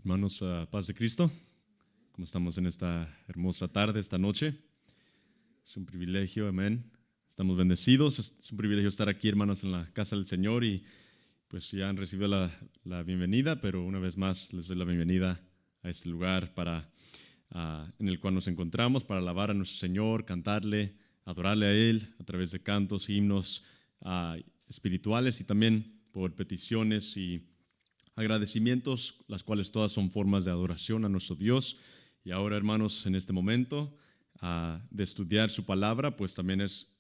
Hermanos, paz de Cristo, ¿cómo estamos en esta hermosa tarde, esta noche? Es un privilegio, amén. Estamos bendecidos, es un privilegio estar aquí, hermanos, en la casa del Señor y pues ya han recibido la bienvenida, pero una vez más les doy la bienvenida a este lugar en el cual nos encontramos para alabar a nuestro Señor, cantarle, adorarle a Él a través de cantos, himnos espirituales y también por peticiones y agradecimientos, las cuales todas son formas de adoración a nuestro Dios. Y ahora, hermanos, en este momento de estudiar su palabra, pues también es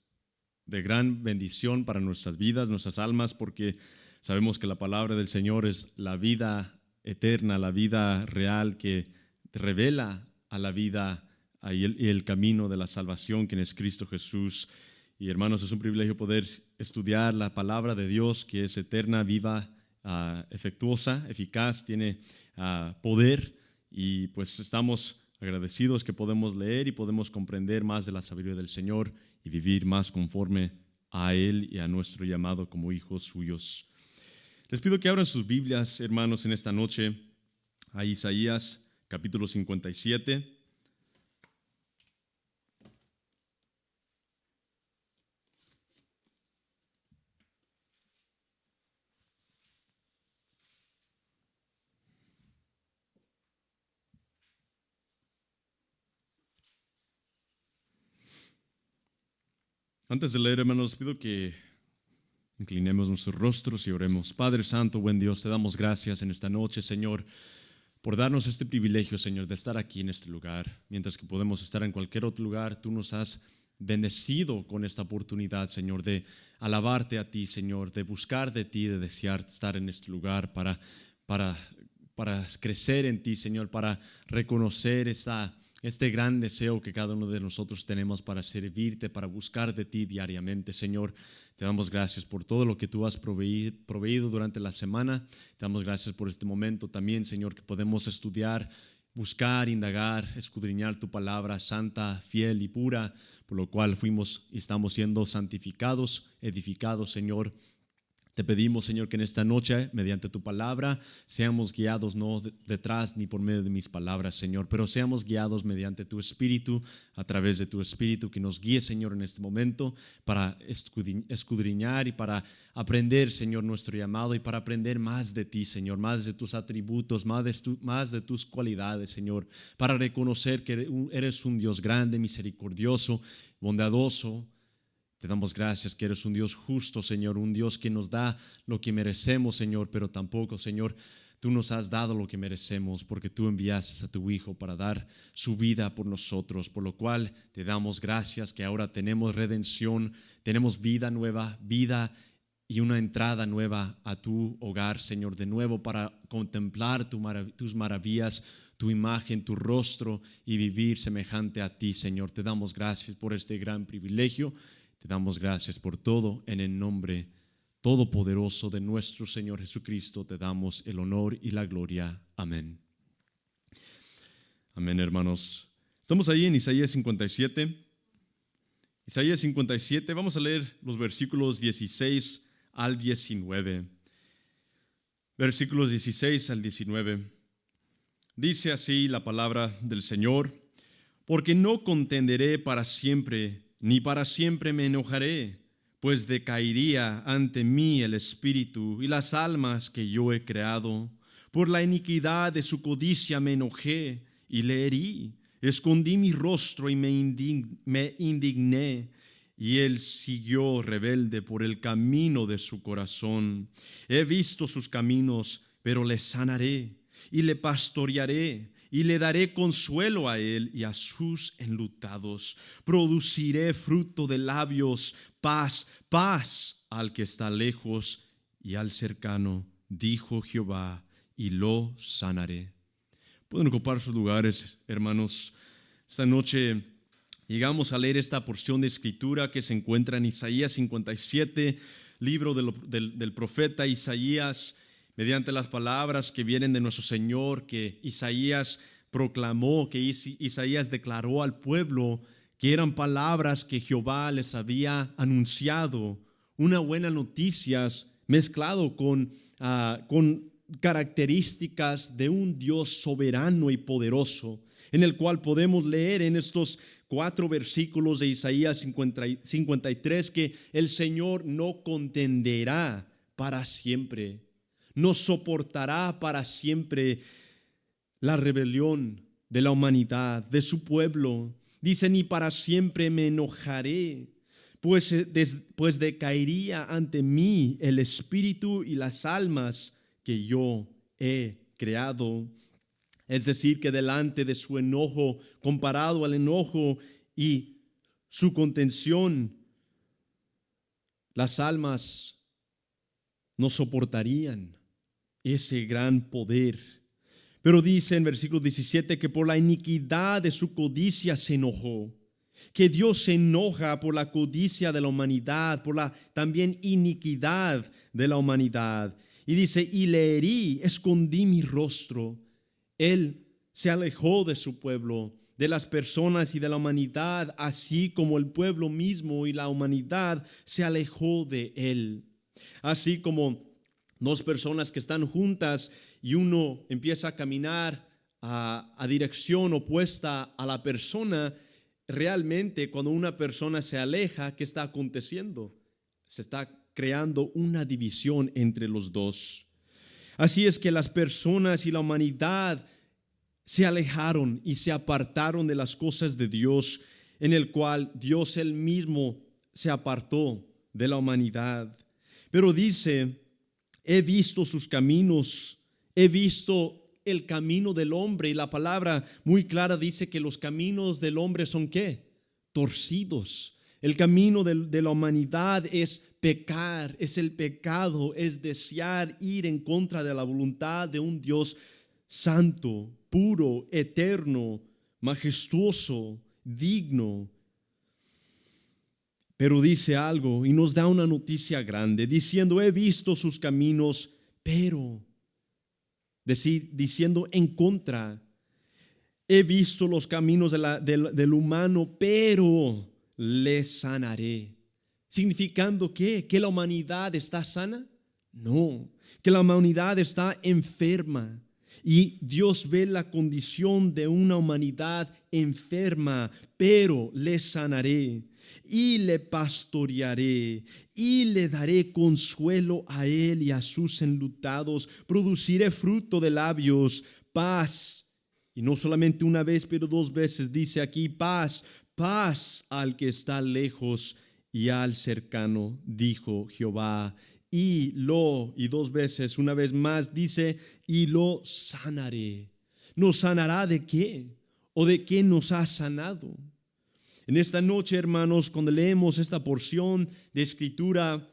de gran bendición para nuestras vidas, nuestras almas, porque sabemos que la palabra del Señor es la vida eterna, la vida real que revela a la vida y el camino de la salvación, que es Cristo Jesús. Y hermanos, es un privilegio poder estudiar la palabra de Dios, que es eterna, viva, efectuosa, eficaz, tiene poder, y pues estamos agradecidos que podemos leer y podemos comprender más de la sabiduría del Señor y vivir más conforme a Él y a nuestro llamado como hijos suyos. Les pido que abran sus Biblias, hermanos, en esta noche a Isaías capítulo 57. Antes de leer, hermanos, les pido que inclinemos nuestros rostros y oremos. Padre Santo, buen Dios, te damos gracias en esta noche, Señor, por darnos este privilegio, Señor, de estar aquí en este lugar. Mientras que podemos estar en cualquier otro lugar, tú nos has bendecido con esta oportunidad, Señor, de alabarte a ti, Señor, de buscar de ti, de desear estar en este lugar para, para crecer en ti, Señor, para reconocer este gran deseo que cada uno de nosotros tenemos para servirte, para buscar de ti diariamente, Señor. Te damos gracias por todo lo que tú has proveído durante la semana. Te damos gracias por este momento también, Señor, que podemos estudiar, buscar, indagar, escudriñar tu palabra santa, fiel y pura, por lo cual fuimos y estamos siendo santificados, edificados, Señor. Te pedimos, Señor, que en esta noche, mediante tu palabra, seamos guiados no detrás ni por medio de mis palabras, Señor, pero seamos guiados mediante tu Espíritu, a través de tu Espíritu, que nos guíe, Señor, en este momento para escudriñar y para aprender, Señor, nuestro llamado y para aprender más de ti, Señor, más de tus atributos, más de tus cualidades, Señor, para reconocer que eres un Dios grande, misericordioso, bondadoso. Te damos gracias que eres un Dios justo, Señor, un Dios que nos da lo que merecemos, Señor, pero tampoco, Señor, tú nos has dado lo que merecemos porque tú enviaste a tu Hijo para dar su vida por nosotros, por lo cual te damos gracias que ahora tenemos redención, tenemos vida nueva, vida y una entrada nueva a tu hogar, Señor, de nuevo para contemplar tus maravillas, tu imagen, tu rostro y vivir semejante a ti, Señor. Te damos gracias por este gran privilegio. Te damos gracias por todo. En el nombre todopoderoso de nuestro Señor Jesucristo te damos el honor y la gloria. Amén. Amén, hermanos. Estamos ahí en Isaías 57. Isaías 57, vamos a leer los versículos 16 al 19. Versículos 16 al 19. Dice así la palabra del Señor: porque no contenderé para siempre, ni para siempre me enojaré, pues decaería ante mí el espíritu y las almas que yo he creado. Por la iniquidad de su codicia me enojé y le herí, escondí mi rostro y me indigné, y él siguió rebelde por el camino de su corazón. He visto sus caminos, pero le sanaré y le pastorearé, y le daré consuelo a él y a sus enlutados. Produciré fruto de labios, paz, paz al que está lejos y al cercano, dijo Jehová, y lo sanaré. Pueden ocupar sus lugares, hermanos. Esta noche llegamos a leer esta porción de escritura que se encuentra en Isaías 57, libro del profeta Isaías, mediante las palabras que vienen de nuestro Señor, que Isaías proclamó, que Isaías declaró al pueblo, que eran palabras que Jehová les había anunciado, una buena noticia mezclado con características de un Dios soberano y poderoso, en el cual podemos leer en estos 4 versículos de Isaías 53 que el Señor no contenderá para siempre, no soportará para siempre la rebelión de la humanidad, de su pueblo. Dice, ni para siempre me enojaré, pues decaería ante mí el espíritu y las almas que yo he creado. Es decir, que delante de su enojo, comparado al enojo y su contención, las almas no soportarían ese gran poder. Pero dice en versículo 17 que por la iniquidad de su codicia se enojó, que Dios se enoja por la codicia de la humanidad, por la también iniquidad de la humanidad. Y dice, y le herí, escondí mi rostro. Él se alejó de su pueblo, de las personas y de la humanidad, así como el pueblo mismo y la humanidad se alejó de él. Así como 2 personas que están juntas y uno empieza a caminar a dirección opuesta a la persona, realmente cuando una persona se aleja, ¿qué está aconteciendo? Se está creando una división entre los dos. Así es que las personas y la humanidad se alejaron y se apartaron de las cosas de Dios, en el cual Dios él mismo se apartó de la humanidad. Pero dice, he visto sus caminos, he visto el camino del hombre, y la palabra muy clara dice que los caminos del hombre son ¿qué? Torcidos. El camino de la humanidad es pecar, es el pecado, es desear ir en contra de la voluntad de un Dios santo, puro, eterno, majestuoso, digno. Pero dice algo y nos da una noticia grande, diciendo, he visto sus caminos, pero, diciendo en contra, he visto los caminos del humano, pero le sanaré. ¿Significando qué? ¿Que la humanidad está sana? No, que la humanidad está enferma. Y Dios ve la condición de una humanidad enferma, pero le sanaré y le pastorearé y le daré consuelo a él y a sus enlutados. Produciré fruto de labios, paz. Y no solamente una vez, pero 2 veces dice aquí, paz, paz al que está lejos y al cercano, dijo Jehová. Y 2 veces, una vez más dice, y lo sanaré. ¿Nos sanará de qué? ¿O de qué nos ha sanado? En esta noche, hermanos, cuando leemos esta porción de escritura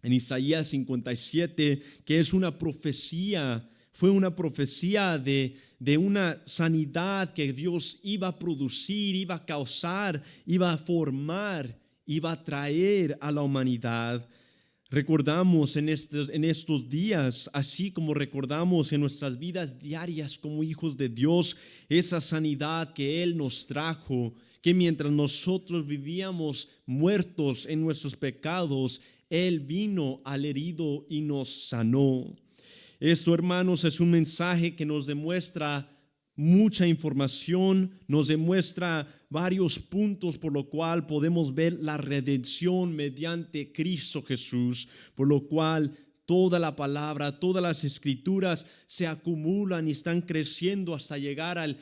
en Isaías 57, que es una profecía, fue una profecía de una sanidad que Dios iba a producir, iba a causar, iba a formar, iba a traer a la humanidad. Recordamos en estos días, así como recordamos en nuestras vidas diarias como hijos de Dios, esa sanidad que Él nos trajo, que mientras nosotros vivíamos muertos en nuestros pecados, Él vino al herido y nos sanó. Esto, hermanos, es un mensaje que nos demuestra mucha información, nos demuestra varios puntos por lo cual podemos ver la redención mediante Cristo Jesús, por lo cual toda la palabra, todas las escrituras se acumulan y están creciendo hasta llegar al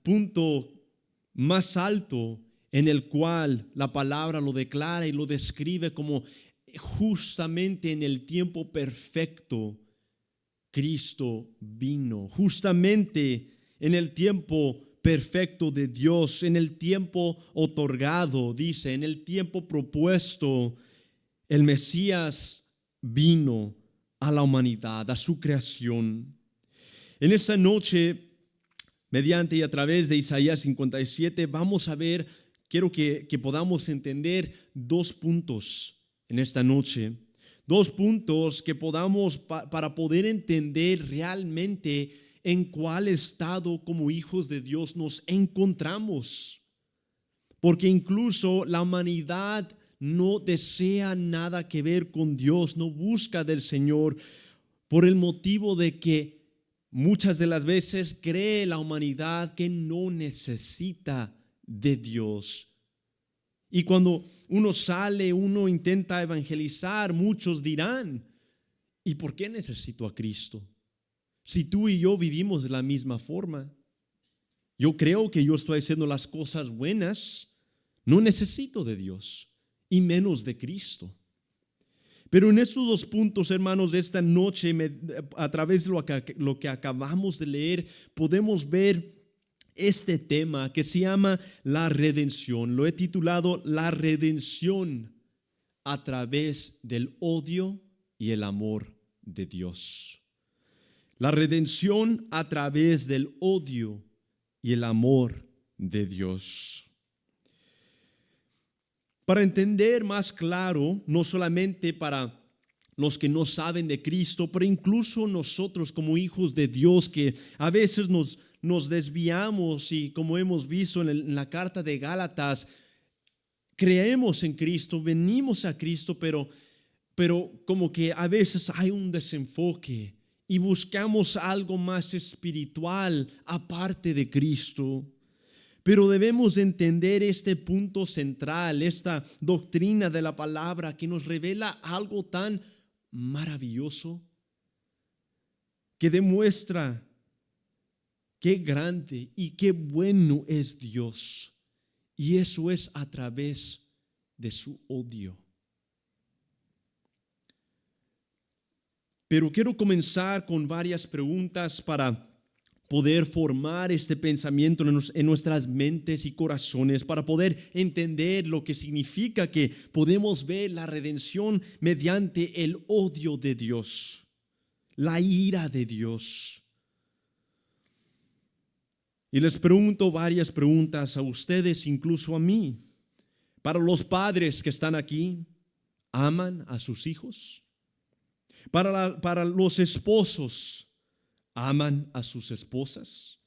punto más alto en el cual la palabra lo declara y lo describe como justamente en el tiempo perfecto. Cristo vino justamente en el tiempo perfecto de Dios, en el tiempo otorgado, dice, en el tiempo propuesto, el Mesías vino a la humanidad, a su creación. En esta noche, mediante y a través de Isaías 57, vamos a ver, quiero que podamos entender 2 puntos en esta noche. 2 puntos que podamos para poder entender realmente en cuál estado como hijos de Dios nos encontramos. Porque incluso la humanidad no desea nada que ver con Dios, no busca del Señor, por el motivo de que muchas de las veces cree la humanidad que no necesita de Dios. Y cuando uno sale, uno intenta evangelizar, muchos dirán, ¿y por qué necesito a Cristo? Si tú y yo vivimos de la misma forma. Yo creo que yo estoy haciendo las cosas buenas, no necesito de Dios y menos de Cristo. Pero en estos dos puntos, hermanos, de esta noche, a través de lo que acabamos de leer, podemos ver este tema que se llama la redención. Lo he titulado La redención a través del odio y el amor de Dios. La redención a través del odio y el amor de Dios. Para entender más claro, no solamente para los que no saben de Cristo, pero incluso nosotros como hijos de Dios que a veces nos desviamos y como hemos visto en la carta de Gálatas, creemos en Cristo, venimos a Cristo, pero como que a veces hay un desenfoque y buscamos algo más espiritual aparte de Cristo. Pero debemos entender este punto central, esta doctrina de la palabra que nos revela algo tan maravilloso, que demuestra qué grande y qué bueno es Dios. Y eso es a través de su odio. Pero quiero comenzar con varias preguntas para poder formar este pensamiento en nuestras mentes y corazones, para poder entender lo que significa que podemos ver la redención mediante el odio de Dios, la ira de Dios. Y les pregunto varias preguntas a ustedes, incluso a mí. Para los padres que están aquí, ¿aman a sus hijos? Para los esposos, ¿aman a sus esposas?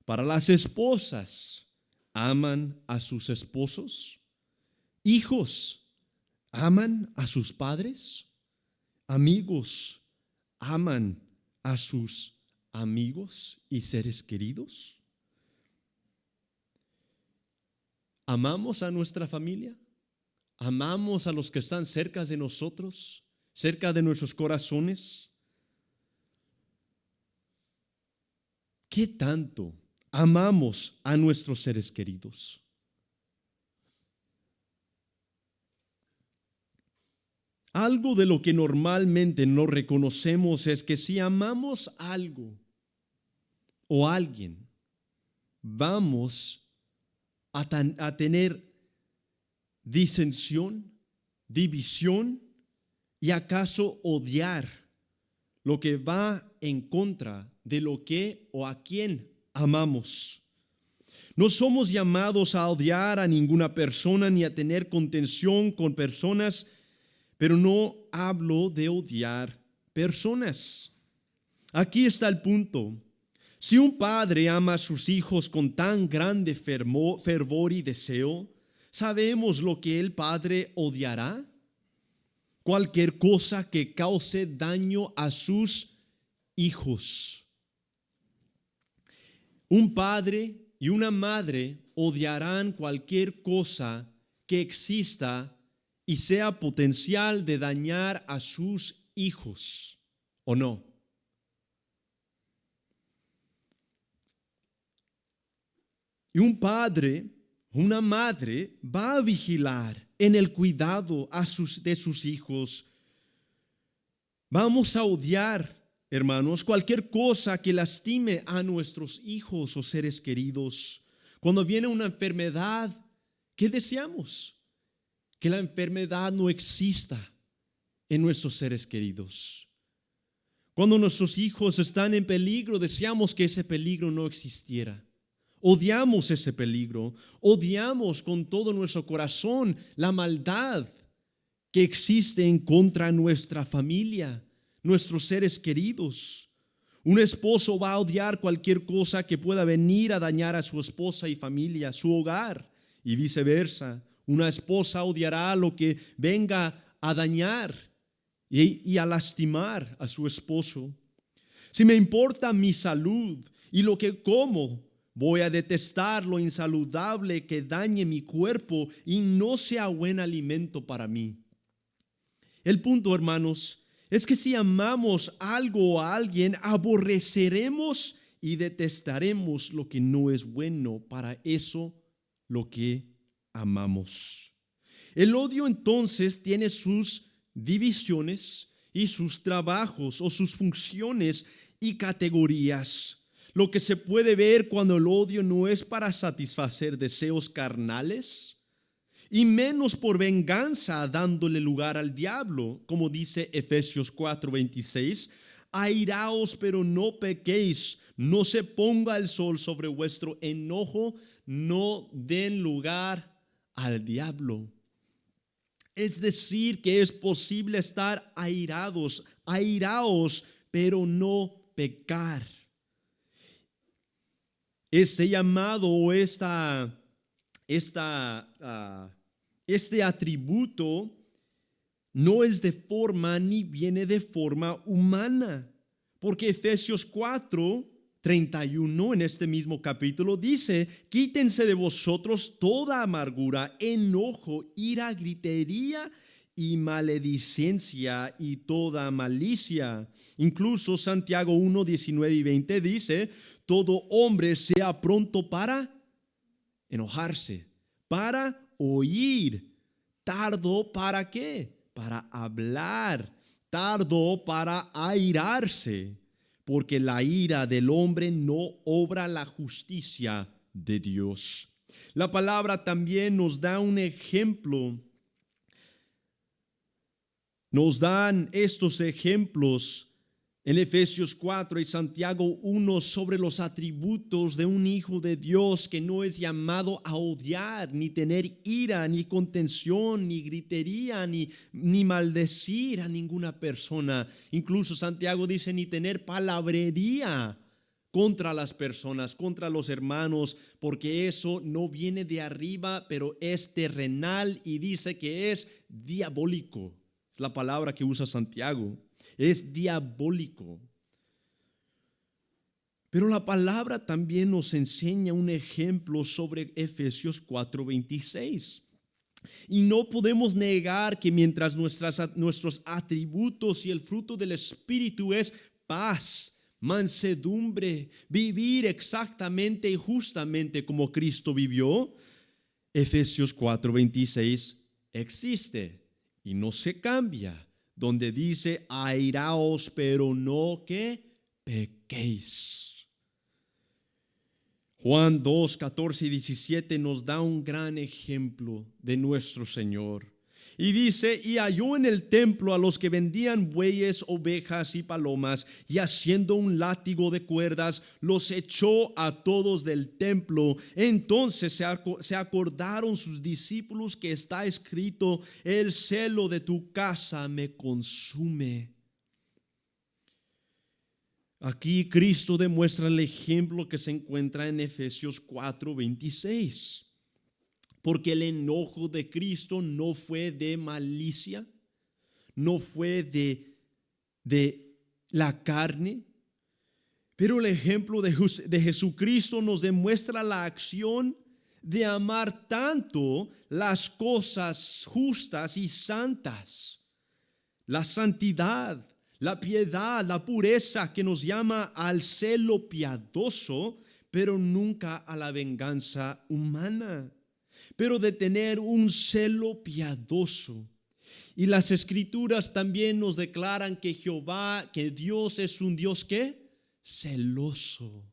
Para las esposas, ¿aman a sus esposos? Hijos, ¿aman a sus padres? Amigos, ¿aman a sus amigos y seres queridos? ¿Amamos a nuestra familia? ¿Amamos a los que están cerca de nosotros, cerca de nuestros corazones? ¿Qué tanto amamos a nuestros seres queridos? Algo de lo que normalmente no reconocemos es que si amamos algo o a alguien, vamos a tener disensión, división y acaso odiar lo que va en contra de lo que o a quien amamos. No somos llamados a odiar a ninguna persona ni a tener contención con personas, pero no hablo de odiar personas. Aquí está el punto. Si un padre ama a sus hijos con tan grande fervor y deseo, ¿sabemos lo que el padre odiará? Cualquier cosa que cause daño a sus hijos. Un padre y una madre odiarán cualquier cosa que exista y sea potencial de dañar a sus hijos, ¿o no? Y un padre, una madre va a vigilar en el cuidado de sus hijos. Vamos a odiar, hermanos, cualquier cosa que lastime a nuestros hijos o seres queridos. Cuando viene una enfermedad, ¿qué deseamos? Que la enfermedad no exista en nuestros seres queridos. Cuando nuestros hijos están en peligro, deseamos que ese peligro no existiera. Odiamos ese peligro, odiamos con todo nuestro corazón la maldad que existe en contra de nuestra familia, nuestros seres queridos. Un esposo va a odiar cualquier cosa que pueda venir a dañar a su esposa y familia, su hogar, y viceversa. Una esposa odiará lo que venga a dañar y a lastimar a su esposo. Si me importa mi salud y lo que como, voy a detestar lo insaludable que dañe mi cuerpo y no sea buen alimento para mí. El punto, hermanos, es que si amamos algo o a alguien, aborreceremos y detestaremos lo que no es bueno para eso lo que amamos. El odio entonces tiene sus divisiones y sus trabajos o sus funciones y categorías. Lo que se puede ver cuando el odio no es para satisfacer deseos carnales y menos por venganza dándole lugar al diablo, como dice Efesios 4:26. Airaos, pero no pequéis, no se ponga el sol sobre vuestro enojo, no den lugar al diablo. Es decir, que es posible estar airados, airaos, pero no pecar. Este llamado o este atributo no es de forma ni viene de forma humana, porque Efesios 4:31 en este mismo capítulo dice: quítense de vosotros toda amargura, enojo, ira, gritería y maledicencia y toda malicia. Incluso Santiago 1:19 y 20 dice: todo hombre sea pronto para enojarse, para oír, tardo para qué, para hablar, tardo para airarse, porque la ira del hombre no obra la justicia de Dios. La palabra también nos da un ejemplo. Nos dan estos ejemplos en Efesios 4 y Santiago 1 sobre los atributos de un hijo de Dios que no es llamado a odiar, ni tener ira, ni contención, ni gritería, ni maldecir a ninguna persona. Incluso Santiago dice ni tener palabrería contra las personas, contra los hermanos, porque eso no viene de arriba, pero es terrenal y dice que es diabólico. Es la palabra que usa Santiago. Es diabólico. Pero la palabra también nos enseña un ejemplo sobre Efesios 4:26. Y no podemos negar que mientras nuestros atributos y el fruto del Espíritu es paz, mansedumbre, vivir exactamente y justamente como Cristo vivió, Efesios 4:26 existe y no se cambia, donde dice airaos, pero no que pequéis. Juan 2:14 y 17 nos da un gran ejemplo de nuestro Señor. Y dice: y halló en el templo a los que vendían bueyes, ovejas y palomas, y haciendo un látigo de cuerdas, los echó a todos del templo. Entonces se acordaron sus discípulos que está escrito: el celo de tu casa me consume. Aquí Cristo demuestra el ejemplo que se encuentra en Efesios 4:26. Porque el enojo de Cristo no fue de malicia, no fue de la carne, pero el ejemplo de Jesucristo nos demuestra la acción de amar tanto las cosas justas y santas, la santidad, la piedad, la pureza que nos llama al celo piadoso, pero nunca a la venganza humana, pero de tener un celo piadoso. Y las escrituras también nos declaran que Jehová, que Dios es un Dios ¿qué? Celoso.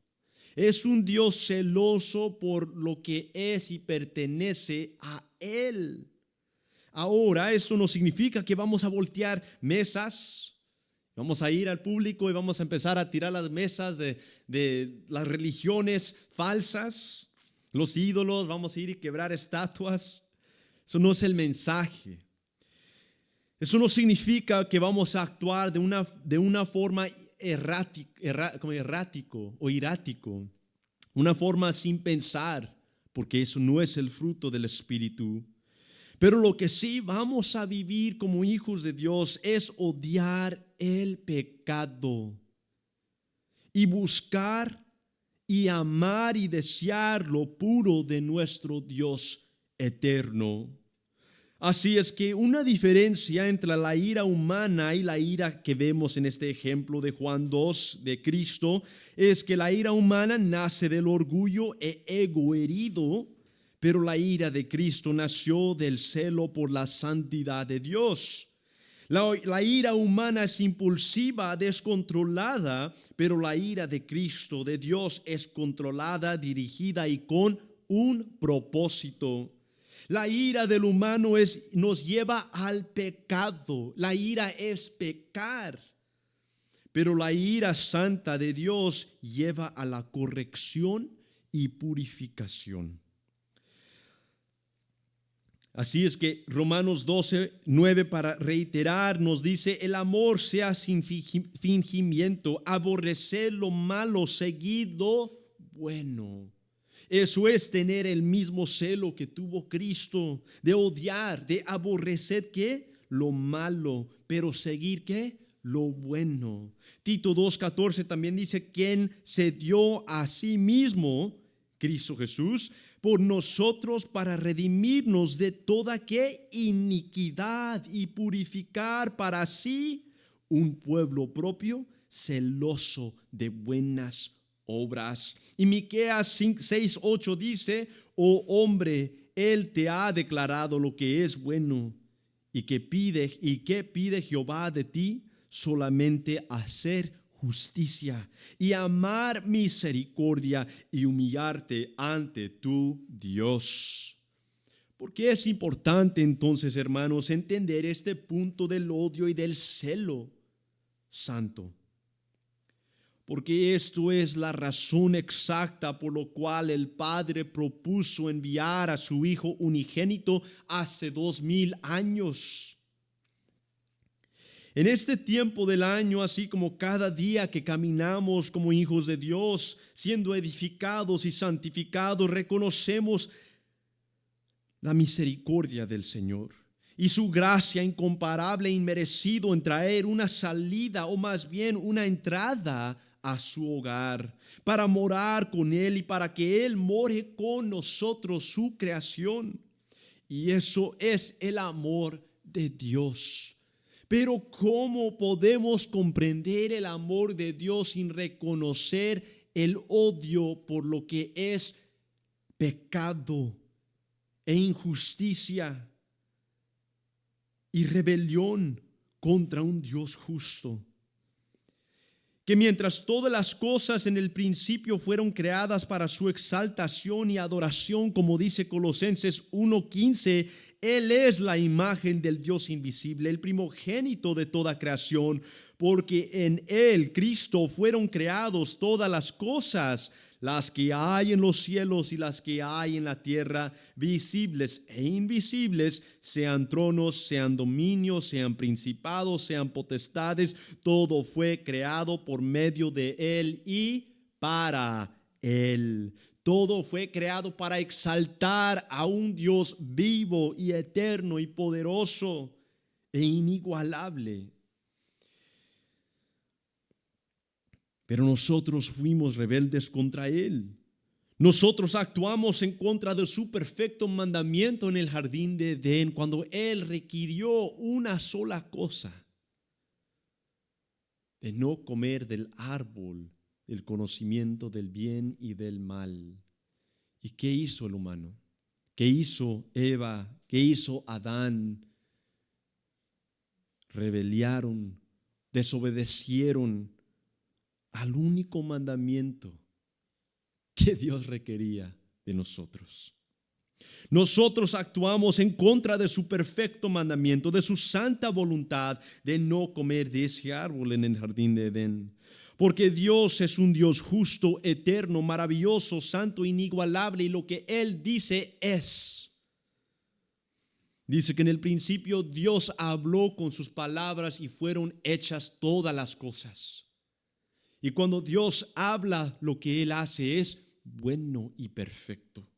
Es un Dios celoso por lo que es y pertenece a Él. Ahora, esto no significa que vamos a voltear mesas. Vamos a ir al público y vamos a empezar a tirar las mesas de las religiones falsas, los ídolos, vamos a ir y quebrar estatuas. Eso no es el mensaje. Eso no significa que vamos a actuar de una forma errático o irático, una forma sin pensar, porque eso no es el fruto del Espíritu. Pero lo que sí vamos a vivir como hijos de Dios es odiar el pecado y buscar y amar y desear lo puro de nuestro Dios eterno. Así es que una diferencia entre la ira humana y la ira que vemos en este ejemplo de Juan 2 de Cristo es que la ira humana nace del orgullo e ego herido, pero la ira de Cristo nació del celo por la santidad de Dios. La ira humana es impulsiva, descontrolada, pero la ira de Cristo, de Dios, es controlada, dirigida y con un propósito. La ira del humano nos lleva al pecado. La ira es pecar. Pero la ira santa de Dios lleva a la corrección y purificación. Así es que Romanos 12:9, para reiterar, nos dice: el amor sea sin fingimiento, aborreced lo malo, seguid lo bueno. Eso es tener el mismo celo que tuvo Cristo, de odiar, de aborrecer ¿qué? Lo malo, pero seguir ¿qué? Lo bueno. Tito 2:14 también dice: quien se dio a sí mismo, Cristo Jesús, por nosotros para redimirnos de toda ¿qué? Iniquidad y purificar para sí un pueblo propio, celoso de buenas obras. Y Miqueas 6:8 dice: oh hombre, él te ha declarado lo que es bueno, y qué pide Jehová de ti, solamente hacer justicia y amar misericordia y humillarte ante tu Dios. Porque es importante entonces, hermanos, entender este punto del odio y del celo santo. Porque esto es la razón exacta por lo cual el Padre propuso enviar a su Hijo unigénito hace 2000 años. En este tiempo del año, así como cada día que caminamos como hijos de Dios, siendo edificados y santificados, reconocemos la misericordia del Señor y su gracia incomparable e inmerecido en traer una salida, o más bien una entrada a su hogar, para morar con Él y para que Él more con nosotros, su creación. Y eso es el amor de Dios. Pero ¿cómo podemos comprender el amor de Dios sin reconocer el odio por lo que es pecado e injusticia y rebelión contra un Dios justo? Que mientras todas las cosas en el principio fueron creadas para su exaltación y adoración, como dice Colosenses 1:15, Él es la imagen del Dios invisible, el primogénito de toda creación, porque en Él, Cristo, fueron creados todas las cosas, las que hay en los cielos y las que hay en la tierra, visibles e invisibles, sean tronos, sean dominios, sean principados, sean potestades. Todo fue creado por medio de Él y para Él. Todo fue creado para exaltar a un Dios vivo y eterno y poderoso e inigualable. Pero nosotros fuimos rebeldes contra Él. Nosotros actuamos en contra de su perfecto mandamiento en el jardín de Edén, cuando Él requirió una sola cosa: de no comer del árbol del conocimiento del bien y del mal. ¿Y qué hizo el humano? ¿Qué hizo Eva? ¿Qué hizo Adán? Rebelaron, desobedecieron al único mandamiento que Dios requería de nosotros. Nosotros actuamos en contra de su perfecto mandamiento, de su santa voluntad de no comer de ese árbol en el jardín de Edén. Porque Dios es un Dios justo, eterno, maravilloso, santo, inigualable, y lo que Él dice es. Dice que en el principio Dios habló con sus palabras y fueron hechas todas las cosas. Y cuando Dios habla, lo que Él hace es bueno y perfecto.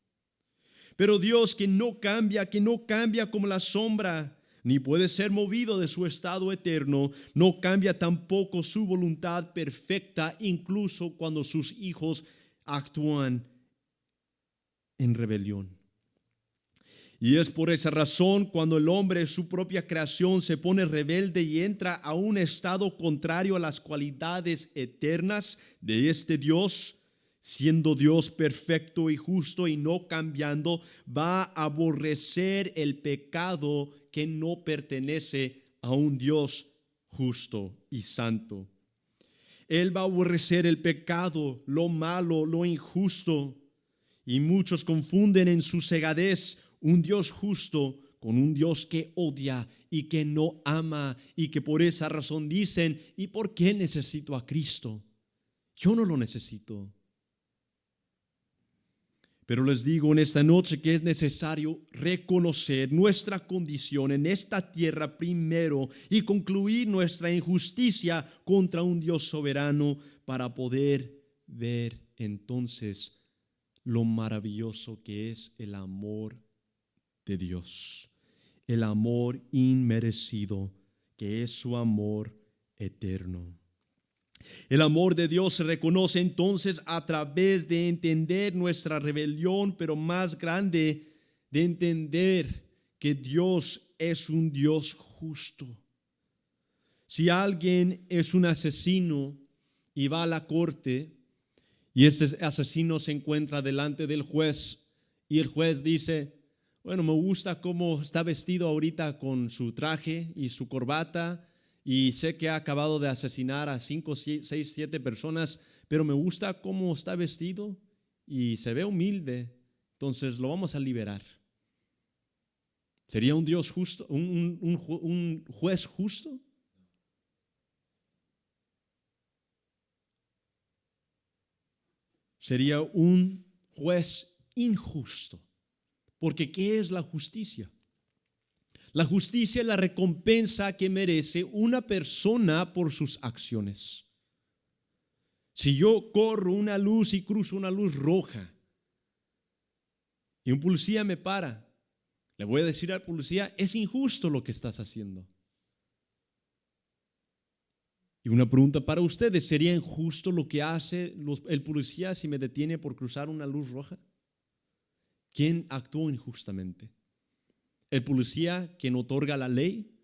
Pero Dios que no cambia como la sombra, ni puede ser movido de su estado eterno, no cambia tampoco su voluntad perfecta, incluso cuando sus hijos actúan en rebelión. Y es por esa razón cuando el hombre, su propia creación, se pone rebelde y entra a un estado contrario a las cualidades eternas de este Dios, siendo Dios perfecto y justo y no cambiando, va a aborrecer el pecado que no pertenece a un Dios justo y santo. Él va a aborrecer el pecado, lo malo, lo injusto. Y muchos confunden en su cegadez un Dios justo con un Dios que odia y que no ama, y que por esa razón dicen: ¿y por qué necesito a Cristo? Yo no lo necesito. Pero les digo en esta noche que es necesario reconocer nuestra condición en esta tierra primero y concluir nuestra injusticia contra un Dios soberano para poder ver entonces lo maravilloso que es el amor de Dios, el amor inmerecido, que es su amor eterno. El amor de Dios se reconoce entonces a través de entender nuestra rebelión, pero más grande, de entender que Dios es un Dios justo. Si alguien es un asesino y va a la corte, y este asesino se encuentra delante del juez, y el juez dice: bueno, me gusta cómo está vestido ahorita con su traje y su corbata, y sé que ha acabado de asesinar a 5, 6, 7 personas, pero me gusta cómo está vestido y se ve humilde, entonces lo vamos a liberar. ¿Sería un Dios justo, un juez justo? Sería un juez injusto. Porque ¿qué es la justicia? La justicia es la recompensa que merece una persona por sus acciones. Si yo corro una luz y cruzo una luz roja y un policía me para, le voy a decir al policía: es injusto lo que estás haciendo. Y una pregunta para ustedes: ¿sería injusto lo que hace el policía si me detiene por cruzar una luz roja? ¿Quién actuó injustamente? ¿El policía quien otorga la ley,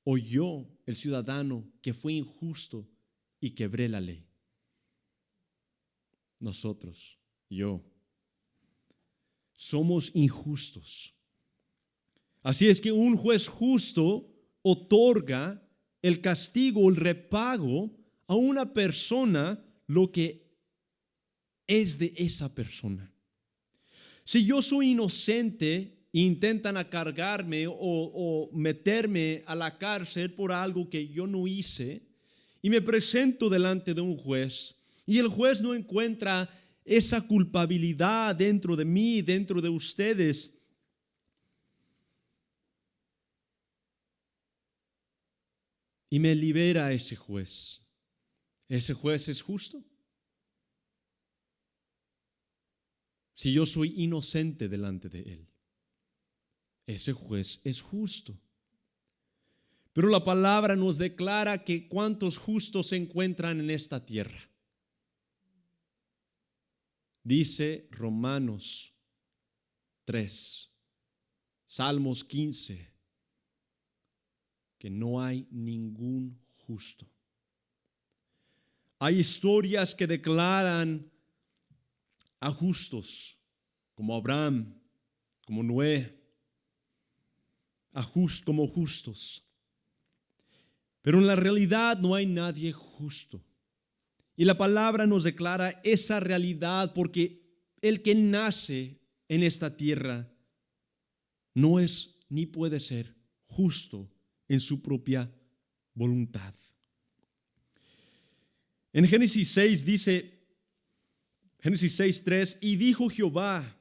o yo, el ciudadano, que fue injusto y quebré la ley? Nosotros, yo. Somos injustos. Así es que un juez justo otorga el castigo, el repago a una persona lo que es de esa persona. Si yo soy inocente, intentan cargarme o meterme a la cárcel por algo que yo no hice, y me presento delante de un juez, y el juez no encuentra esa culpabilidad dentro de mí, dentro de ustedes, y me libera ese juez. ¿Ese juez es justo? Si yo soy inocente delante de él, ese juez es justo. Pero la palabra nos declara que cuántos justos se encuentran en esta tierra. Dice Romanos 3, Salmos 15, que no hay ningún justo. Hay historias que declaran a justos, como Abraham, como Noé, como justos. Pero en la realidad no hay nadie justo. Y la palabra nos declara esa realidad, porque el que nace en esta tierra no es ni puede ser justo en su propia voluntad. En Génesis 6 dice, Génesis 6:3, y dijo Jehová: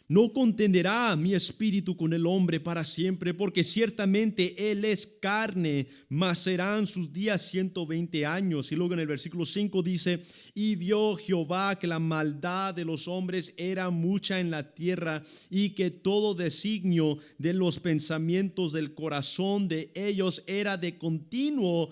No contenderá mi espíritu con el hombre para siempre, porque ciertamente él es carne, mas serán sus días 120 años. Y luego en el versículo 5 dice, y vio Jehová que la maldad de los hombres era mucha en la tierra, y que todo designio de los pensamientos del corazón de ellos era de continuo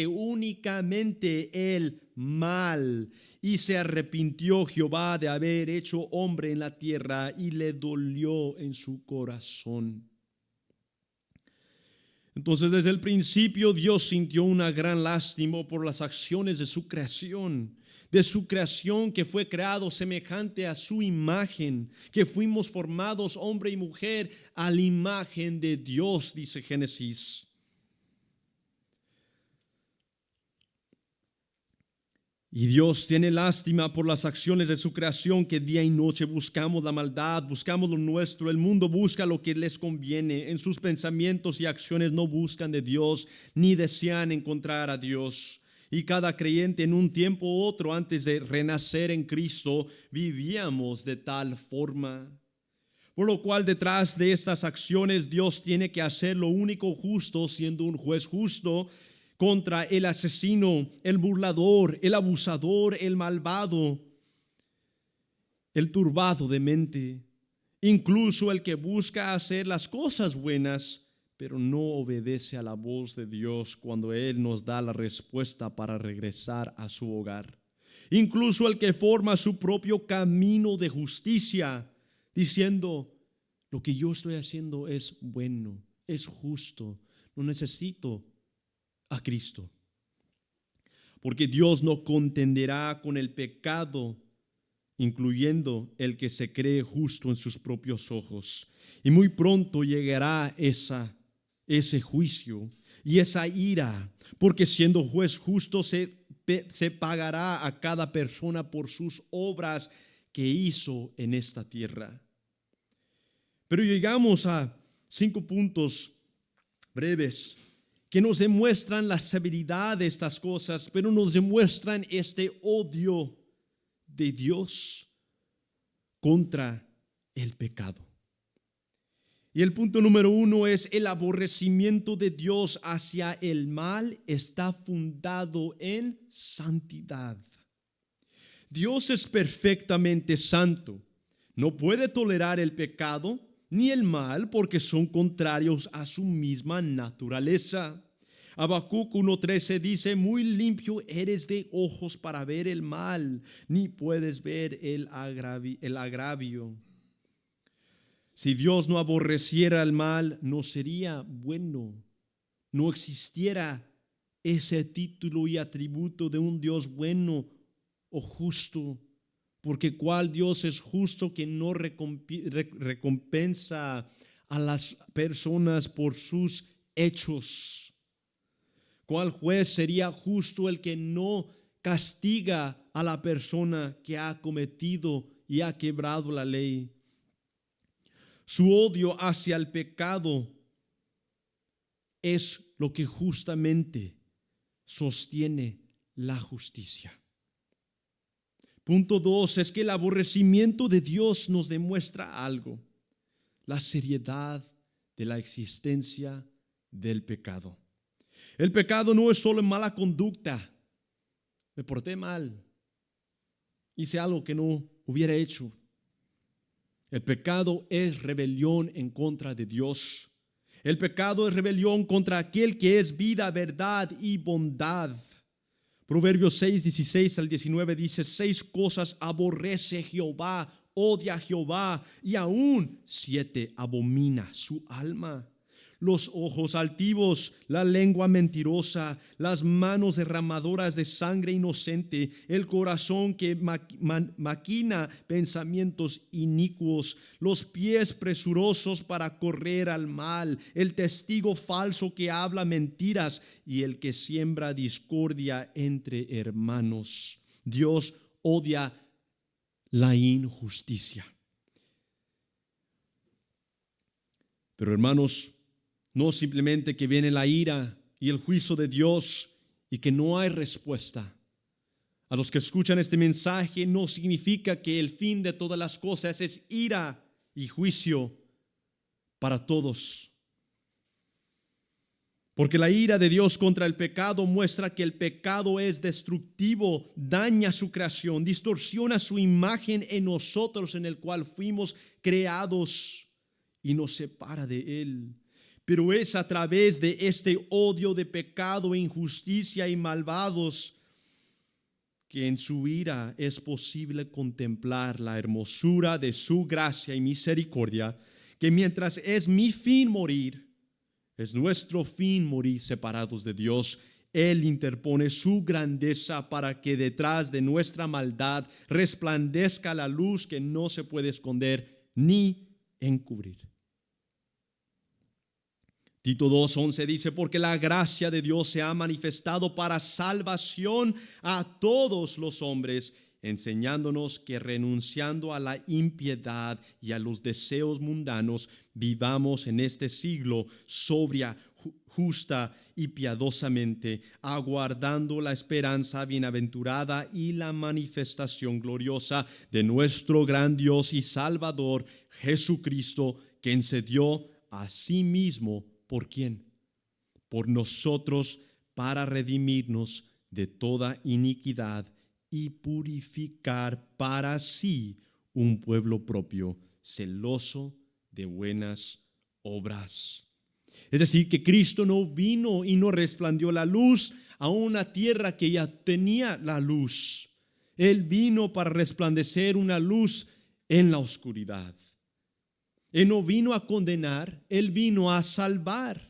únicamente el mal. Y se arrepintió Jehová de haber hecho hombre en la tierra, y le dolió en su corazón. Entonces, desde el principio Dios sintió una gran lástima por las acciones de su creación, que fue creado semejante a su imagen, que fuimos formados hombre y mujer a la imagen de Dios, dice Génesis. Y Dios tiene lástima por las acciones de su creación, que día y noche buscamos la maldad, buscamos lo nuestro. El mundo busca lo que les conviene. En sus pensamientos y acciones no buscan de Dios, ni desean encontrar a Dios. Y cada creyente en un tiempo u otro, antes de renacer en Cristo, vivíamos de tal forma. Por lo cual, detrás de estas acciones, Dios tiene que hacer lo único justo, siendo un juez justo, contra el asesino, el burlador, el abusador, el malvado, el turbado de mente, incluso el que busca hacer las cosas buenas, pero no obedece a la voz de Dios cuando Él nos da la respuesta para regresar a su hogar. Incluso el que forma su propio camino de justicia, diciendo, lo que yo estoy haciendo es bueno, es justo, no necesito a Cristo. Porque Dios no contenderá con el pecado, incluyendo el que se cree justo en sus propios ojos. Y muy pronto llegará ese juicio y esa ira, porque siendo juez justo se pagará a cada persona por sus obras que hizo en esta tierra. Pero llegamos a 5 puntos breves que nos demuestran la severidad de estas cosas, pero nos demuestran este odio de Dios contra el pecado. Y el punto número 1 es: el aborrecimiento de Dios hacia el mal está fundado en santidad. Dios es perfectamente santo. No puede tolerar el pecado ni el mal, porque son contrarios a su misma naturaleza. Habacuc 1:13 dice: muy limpio eres de ojos para ver el mal, ni puedes ver el agravio. Si Dios no aborreciera el mal, no sería bueno. No existiera ese título y atributo de un Dios bueno o justo. Porque ¿cuál Dios es justo que no recompensa a las personas por sus hechos? ¿Cuál juez sería justo el que no castiga a la persona que ha cometido y ha quebrado la ley? Su odio hacia el pecado es lo que justamente sostiene la justicia. Punto 2 es que el aborrecimiento de Dios nos demuestra algo: la seriedad de la existencia del pecado. El pecado no es solo mala conducta. Me porté mal, hice algo que no hubiera hecho. El pecado es rebelión en contra de Dios. El pecado es rebelión contra aquel que es vida, verdad y bondad. Proverbios 6:16-19 dice: 6 cosas aborrece Jehová, odia Jehová, y aún 7 abomina su alma: los ojos altivos, la lengua mentirosa, las manos derramadoras de sangre inocente, el corazón que maquina pensamientos inicuos, los pies presurosos para correr al mal, el testigo falso que habla mentiras y el que siembra discordia entre hermanos. Dios odia la injusticia. Pero hermanos, no simplemente que viene la ira y el juicio de Dios y que no hay respuesta. A los que escuchan este mensaje, no significa que el fin de todas las cosas es ira y juicio para todos. Porque la ira de Dios contra el pecado muestra que el pecado es destructivo, daña su creación, distorsiona su imagen en nosotros en el cual fuimos creados y nos separa de Él. Pero es a través de este odio de pecado, injusticia y malvados que en su ira es posible contemplar la hermosura de su gracia y misericordia, que mientras es mi fin morir, es nuestro fin morir separados de Dios. Él interpone su grandeza para que detrás de nuestra maldad resplandezca la luz que no se puede esconder ni encubrir. Tito 2:11 dice, porque la gracia de Dios se ha manifestado para salvación a todos los hombres, enseñándonos que renunciando a la impiedad y a los deseos mundanos, vivamos en este siglo sobria, justa y piadosamente, aguardando la esperanza bienaventurada y la manifestación gloriosa de nuestro gran Dios y Salvador, Jesucristo, quien se dio a sí mismo. ¿Por quién? Por nosotros, para redimirnos de toda iniquidad y purificar para sí un pueblo propio, celoso de buenas obras. Es decir, que Cristo no vino y no resplandeció la luz a una tierra que ya tenía la luz. Él vino para resplandecer una luz en la oscuridad. Él no vino a condenar, Él vino a salvar.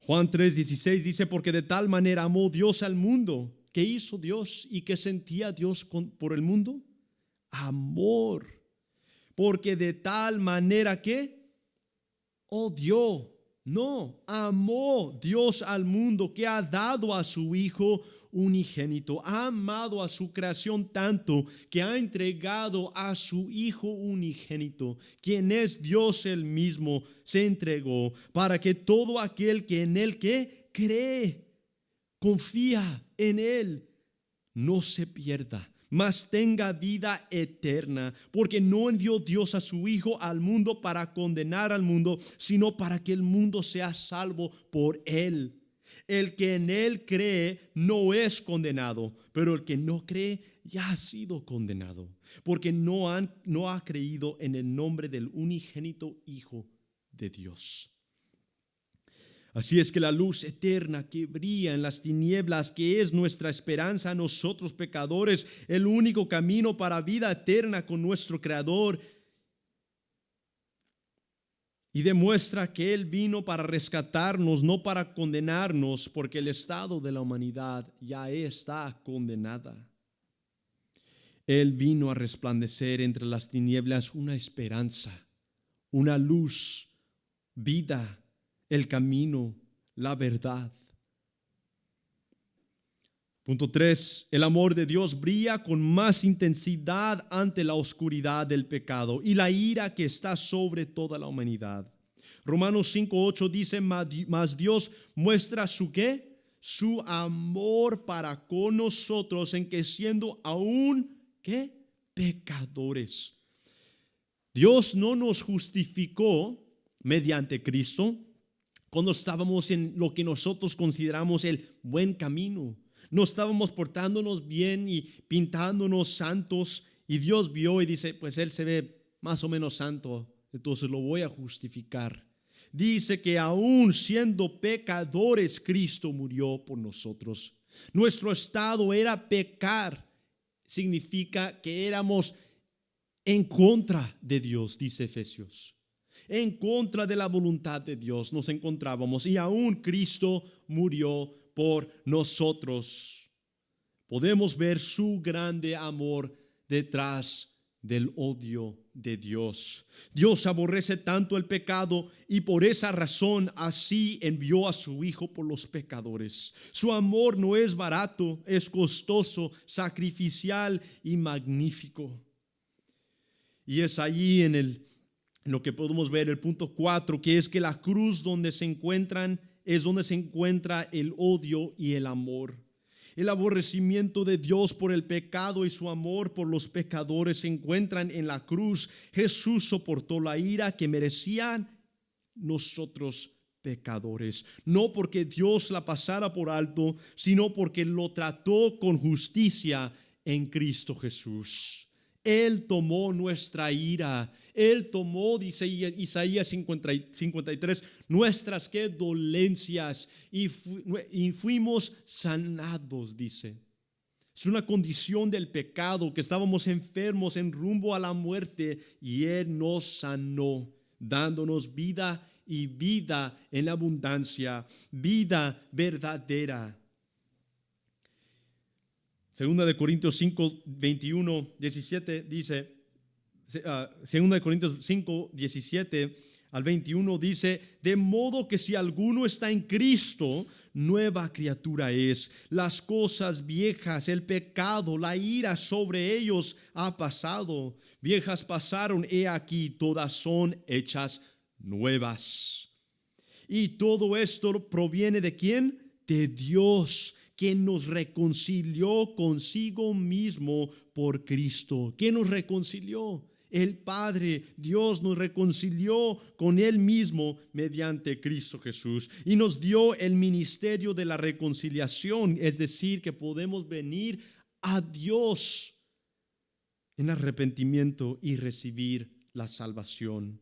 Juan 3:16 dice, porque de tal manera amó Dios al mundo. ¿Qué hizo Dios y qué sentía Dios por el mundo? Amor. Porque de tal manera que odió, no, amó Dios al mundo, que ha dado a su Hijo unigénito, ha amado a su creación tanto que ha entregado a su Hijo unigénito, quien es Dios el mismo, se entregó para que todo aquel que en Él que cree, confía en Él, no se pierda, mas tenga vida eterna, porque no envió Dios a su Hijo al mundo para condenar al mundo, sino para que el mundo sea salvo por Él. El que en Él cree no es condenado, pero el que no cree ya ha sido condenado, porque no ha creído en el nombre del unigénito Hijo de Dios. Así es que la luz eterna que brilla en las tinieblas, que es nuestra esperanza a nosotros pecadores, el único camino para vida eterna con nuestro Creador, y demuestra que Él vino para rescatarnos, no para condenarnos, porque el estado de la humanidad ya está condenada. Él vino a resplandecer entre las tinieblas una esperanza, una luz, vida, el camino, la verdad. Punto 3, el amor de Dios brilla con más intensidad ante la oscuridad del pecado y la ira que está sobre toda la humanidad. Romanos 5:8 dice, mas Dios muestra su ¿qué? Su amor para con nosotros en que siendo aún ¿qué? Pecadores. Dios no nos justificó mediante Cristo cuando estábamos en lo que nosotros consideramos el buen camino. No estábamos portándonos bien y pintándonos santos, y Dios vio y dice, pues Él se ve más o menos santo, entonces lo voy a justificar. Dice que aún siendo pecadores, Cristo murió por nosotros. Nuestro estado era pecar, significa que éramos en contra de Dios, dice Efesios. En contra de la voluntad de Dios nos encontrábamos, y aún Cristo murió por nosotros. Podemos ver su grande amor detrás del odio de Dios. Dios aborrece tanto el pecado y por esa razón así envió a su Hijo por los pecadores. Su amor no es barato, es costoso, sacrificial y magnífico. Y es allí en lo que podemos ver el punto 4, que es que la cruz donde se encuentran es donde se encuentra el odio y el amor. El aborrecimiento de Dios por el pecado y su amor por los pecadores se encuentran en la cruz. Jesús soportó la ira que merecían nosotros pecadores, no porque Dios la pasara por alto, sino porque lo trató con justicia en Cristo Jesús. Él tomó nuestra ira. Él tomó, dice Isaías 53, nuestras ¿qué? Dolencias y fuimos sanados, dice. Es una condición del pecado que estábamos enfermos en rumbo a la muerte y Él nos sanó, dándonos vida y vida en abundancia, vida verdadera. Segunda de Corintios 5, 21, 17 dice, Segunda de Corintios 5, 17 al 21 dice, de modo que si alguno está en Cristo, nueva criatura es. Las cosas viejas, el pecado, la ira sobre ellos ha pasado. Viejas pasaron, he aquí, todas son hechas nuevas. Y todo esto proviene ¿de quién? De Dios, quien nos reconcilió consigo mismo por Cristo. ¿Quién nos reconcilió? El Padre. Dios nos reconcilió con Él mismo mediante Cristo Jesús y nos dio el ministerio de la reconciliación, es decir, que podemos venir a Dios en arrepentimiento y recibir la salvación.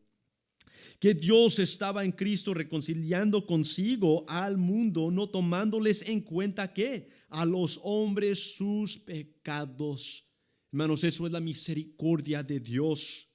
Que Dios estaba en Cristo reconciliando consigo al mundo, no tomándoles en cuenta que a los hombres sus pecados. Hermanos, eso es la misericordia de Dios.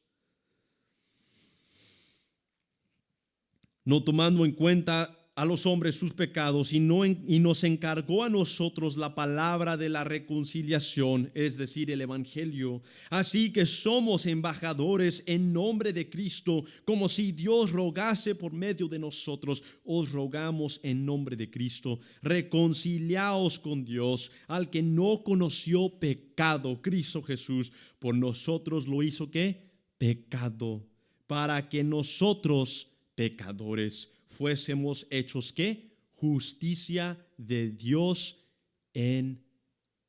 No tomando en cuenta a los hombres sus pecados y nos encargó a nosotros la palabra de la reconciliación, es decir, el evangelio. Así que somos embajadores en nombre de Cristo, como si Dios rogase por medio de nosotros. Os rogamos en nombre de Cristo, reconciliaos con Dios. Al que no conoció pecado, Cristo Jesús, por nosotros lo hizo ¿qué? Pecado, para que nosotros, pecadores, fuésemos hechos ¿qué? Justicia de Dios en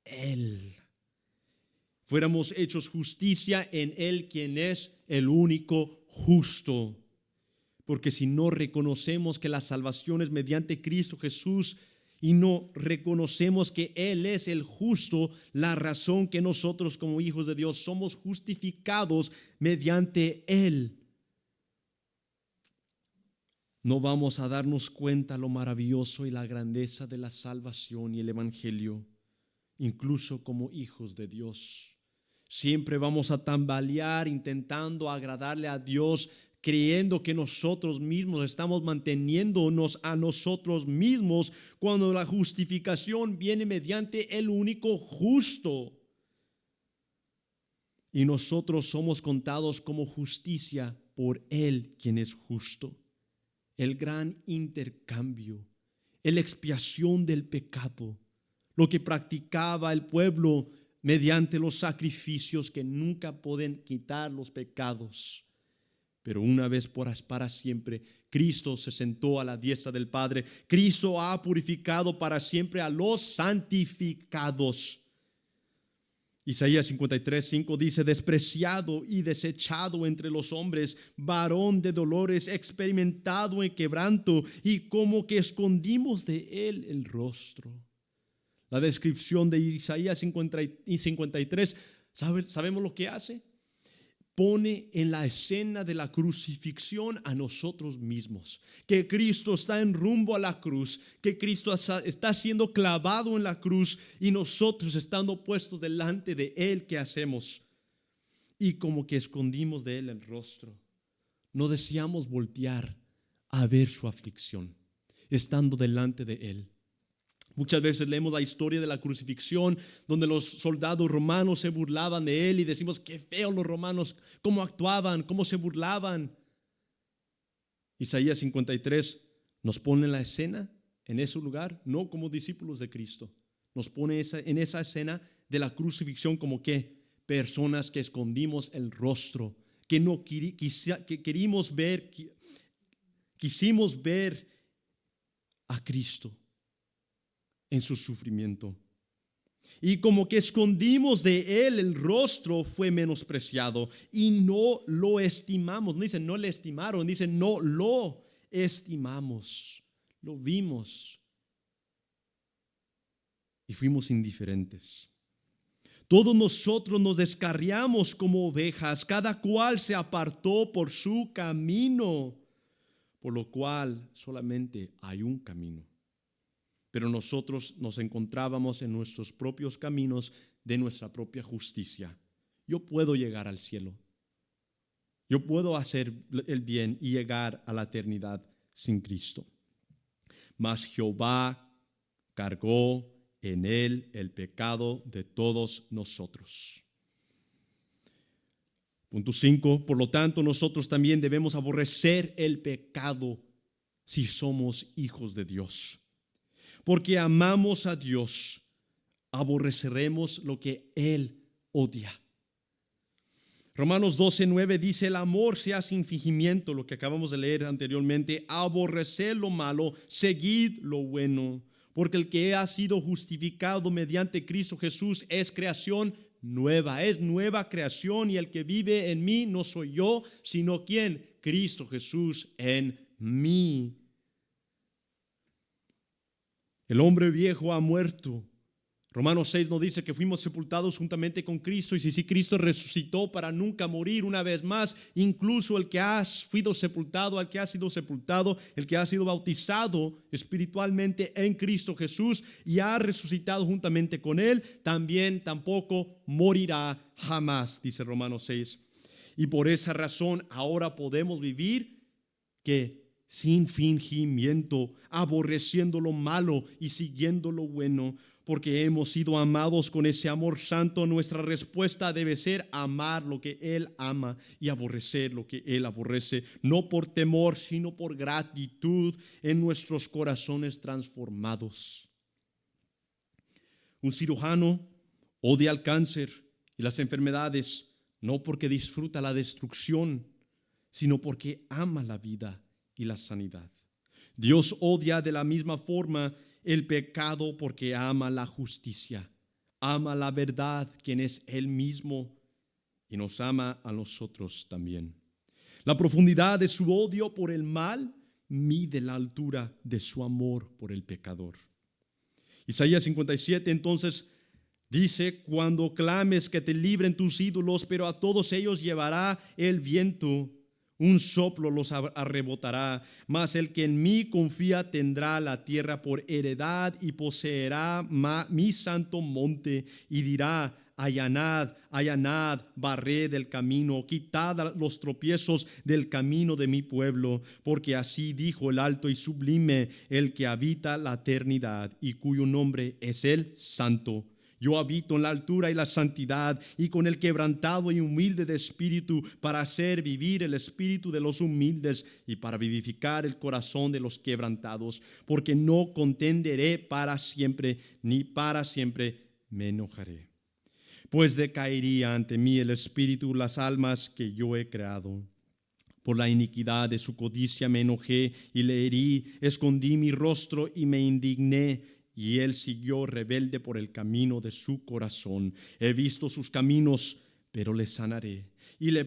Él. Fuéramos hechos justicia en Él, quien es el único justo. Porque si no reconocemos que la salvación es mediante Cristo Jesús y no reconocemos que Él es el justo, la razón que nosotros como hijos de Dios somos justificados mediante Él, no vamos a darnos cuenta lo maravilloso y la grandeza de la salvación y el evangelio, incluso como hijos de Dios. Siempre vamos a tambalear intentando agradarle a Dios, creyendo que nosotros mismos estamos manteniéndonos a nosotros mismos, cuando la justificación viene mediante el único justo. Y nosotros somos contados como justicia por Él, quien es justo. El gran intercambio, la expiación del pecado, lo que practicaba el pueblo mediante los sacrificios que nunca pueden quitar los pecados. Pero una vez para siempre, Cristo se sentó a la diestra del Padre. Cristo ha purificado para siempre a los santificados. Isaías 53:5 dice, despreciado y desechado entre los hombres, varón de dolores, experimentado en quebranto, y como que escondimos de él el rostro. La descripción de Isaías 53, ¿sabemos lo que hace? Pone en la escena de la crucifixión a nosotros mismos, que Cristo está en rumbo a la cruz, que Cristo está siendo clavado en la cruz y nosotros estando puestos delante de Él, ¿qué hacemos? Y como que escondimos de Él el rostro. No deseamos voltear a ver su aflicción, estando delante de Él. Muchas veces leemos la historia de la crucifixión, donde los soldados romanos se burlaban de Él y decimos, qué feo los romanos, cómo actuaban, cómo se burlaban. Isaías 53 nos pone en la escena, en ese lugar, no como discípulos de Cristo. Nos pone en esa escena de la crucifixión como que personas que escondimos el rostro, que no quisimos ver a Cristo en su sufrimiento. Y como que escondimos de él el rostro, fue menospreciado y no lo estimamos. No dice no le estimaron, dice no lo estimamos. Lo vimos y fuimos indiferentes. Todos nosotros nos descarriamos como ovejas, cada cual se apartó por su camino, por lo cual solamente hay un camino. Pero nosotros nos encontrábamos en nuestros propios caminos de nuestra propia justicia. Yo puedo llegar al cielo. Yo puedo hacer el bien y llegar a la eternidad sin Cristo. Mas Jehová cargó en él el pecado de todos nosotros. Punto 5. Por lo tanto, nosotros también debemos aborrecer el pecado si somos hijos de Dios. Porque amamos a Dios, aborreceremos lo que Él odia. Romanos 12:9 dice: el amor sea sin fingimiento, lo que acabamos de leer anteriormente. Aborreced lo malo, seguid lo bueno. Porque el que ha sido justificado mediante Cristo Jesús es creación nueva, es nueva creación. Y el que vive en mí no soy yo, sino ¿quién? Cristo Jesús en mí. El hombre viejo ha muerto. Romanos 6 nos dice que fuimos sepultados juntamente con Cristo, y si Cristo resucitó para nunca morir una vez más, incluso el que ha sido sepultado, el que ha sido bautizado espiritualmente en Cristo Jesús y ha resucitado juntamente con Él, también tampoco morirá jamás, dice Romanos 6. Y por esa razón ahora podemos vivir que sin fingimiento, aborreciendo lo malo y siguiendo lo bueno, porque hemos sido amados con ese amor santo. Nuestra respuesta debe ser amar lo que Él ama y aborrecer lo que Él aborrece, no por temor, sino por gratitud en nuestros corazones transformados. Un cirujano odia el cáncer y las enfermedades, no porque disfruta la destrucción, sino porque ama la vida y la sanidad. Dios odia de la misma forma el pecado porque ama la justicia, ama la verdad, quien es Él mismo, y nos ama a nosotros también. La profundidad de su odio por el mal mide la altura de su amor por el pecador. Isaías 57 entonces dice: cuando clames que te libren tus ídolos, pero a todos ellos llevará el viento, un soplo los arrebotará, mas el que en mí confía tendrá la tierra por heredad y poseerá mi santo monte, y dirá: allanad, allanad, barred el camino, quitad los tropiezos del camino de mi pueblo, porque así dijo el alto y sublime, el que habita la eternidad y cuyo nombre es el Santo. Yo habito en la altura y la santidad, y con el quebrantado y humilde de espíritu, para hacer vivir el espíritu de los humildes y para vivificar el corazón de los quebrantados, porque no contenderé para siempre, ni para siempre me enojaré. Pues decaería ante mí el espíritu, las almas que yo he creado. Por la iniquidad de su codicia me enojé y le herí, escondí mi rostro y me indigné. Y él siguió rebelde por el camino de su corazón. He visto sus caminos, pero le sanaré y le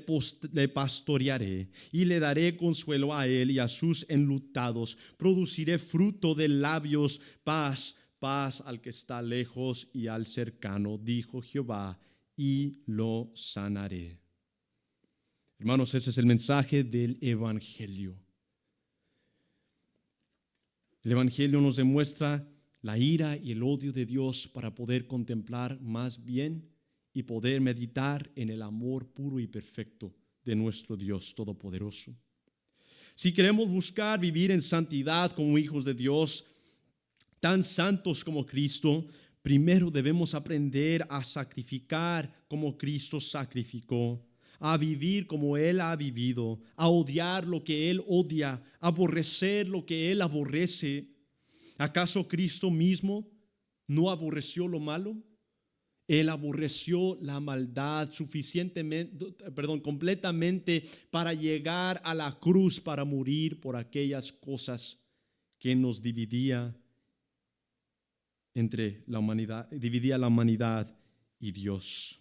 pastorearé y le daré consuelo a él y a sus enlutados. Produciré fruto de labios, paz, paz al que está lejos y al cercano, dijo Jehová, y lo sanaré. Hermanos, ese es el mensaje del Evangelio. El Evangelio nos demuestra la ira y el odio de Dios para poder contemplar más bien y poder meditar en el amor puro y perfecto de nuestro Dios Todopoderoso. Si queremos buscar vivir en santidad como hijos de Dios, tan santos como Cristo, primero debemos aprender a sacrificar como Cristo sacrificó, a vivir como Él ha vivido, a odiar lo que Él odia, a aborrecer lo que Él aborrece. ¿Acaso Cristo mismo no aborreció lo malo? Él aborreció la maldad completamente para llegar a la cruz, para morir por aquellas cosas que nos dividía entre la humanidad, dividía la humanidad y Dios.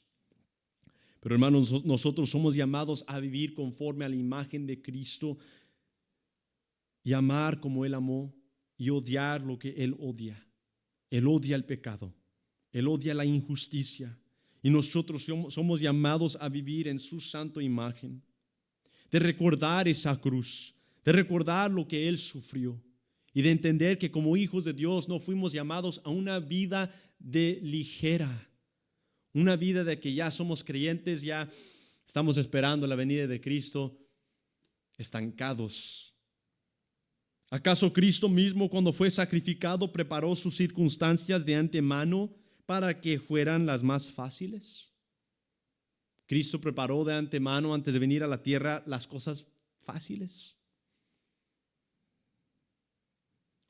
Pero hermanos, nosotros somos llamados a vivir conforme a la imagen de Cristo y amar como Él amó y odiar lo que Él odia. Él odia el pecado, Él odia la injusticia y nosotros somos llamados a vivir en su santa imagen, de recordar esa cruz, de recordar lo que Él sufrió y de entender que como hijos de Dios no fuimos llamados a una vida de ligera, una vida de que ya somos creyentes, ya estamos esperando la venida de Cristo, estancados. ¿Acaso Cristo mismo, cuando fue sacrificado, preparó sus circunstancias de antemano para que fueran las más fáciles? ¿Cristo preparó de antemano, antes de venir a la tierra, las cosas fáciles?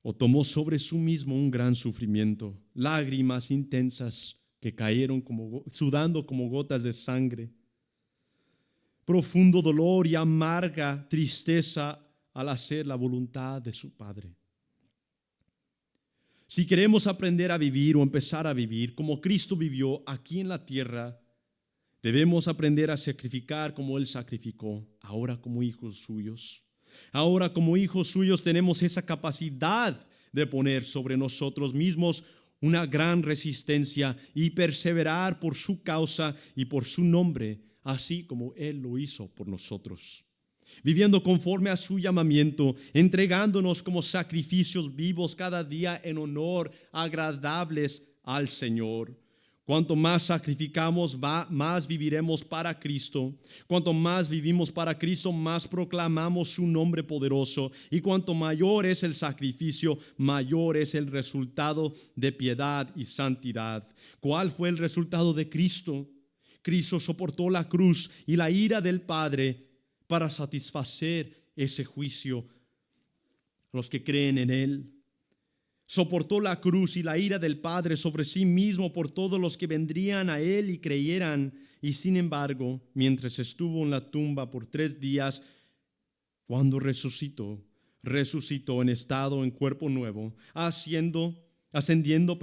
¿O tomó sobre sí mismo un gran sufrimiento, lágrimas intensas que cayeron sudando como gotas de sangre, profundo dolor y amarga tristeza al hacer la voluntad de su Padre? Si queremos aprender a vivir o empezar a vivir como Cristo vivió aquí en la tierra, debemos aprender a sacrificar como Él sacrificó, ahora como hijos suyos. Ahora como hijos suyos tenemos esa capacidad de poner sobre nosotros mismos una gran resistencia y perseverar por su causa y por su nombre, así como Él lo hizo por nosotros. Viviendo conforme a su llamamiento, entregándonos como sacrificios vivos cada día en honor, agradables al Señor. Cuanto más sacrificamos, más viviremos para Cristo. Cuanto más vivimos para Cristo, más proclamamos su nombre poderoso. Y cuanto mayor es el sacrificio, mayor es el resultado de piedad y santidad. ¿Cuál fue el resultado de Cristo? Cristo soportó la cruz y la ira del Padre para satisfacer ese juicio a los que creen en Él. Soportó la cruz y la ira del Padre sobre sí mismo por todos los que vendrían a Él y creyeran. Y sin embargo, mientras estuvo en la tumba por 3 días, cuando resucitó en cuerpo nuevo, ascendiendo,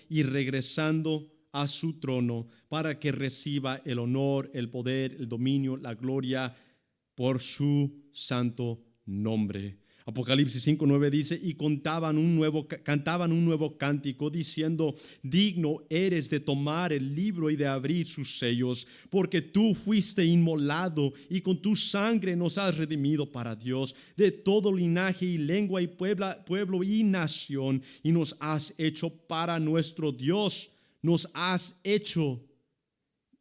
y regresando a su trono para que reciba el honor, el poder, el dominio, la gloria por su santo nombre. Apocalipsis 5:9 dice: y cantaban un nuevo cántico diciendo: digno eres de tomar el libro y de abrir sus sellos, porque tú fuiste inmolado y con tu sangre nos has redimido para Dios de todo linaje y lengua y pueblo y nación, y nos has hecho para nuestro Dios. Nos has hecho.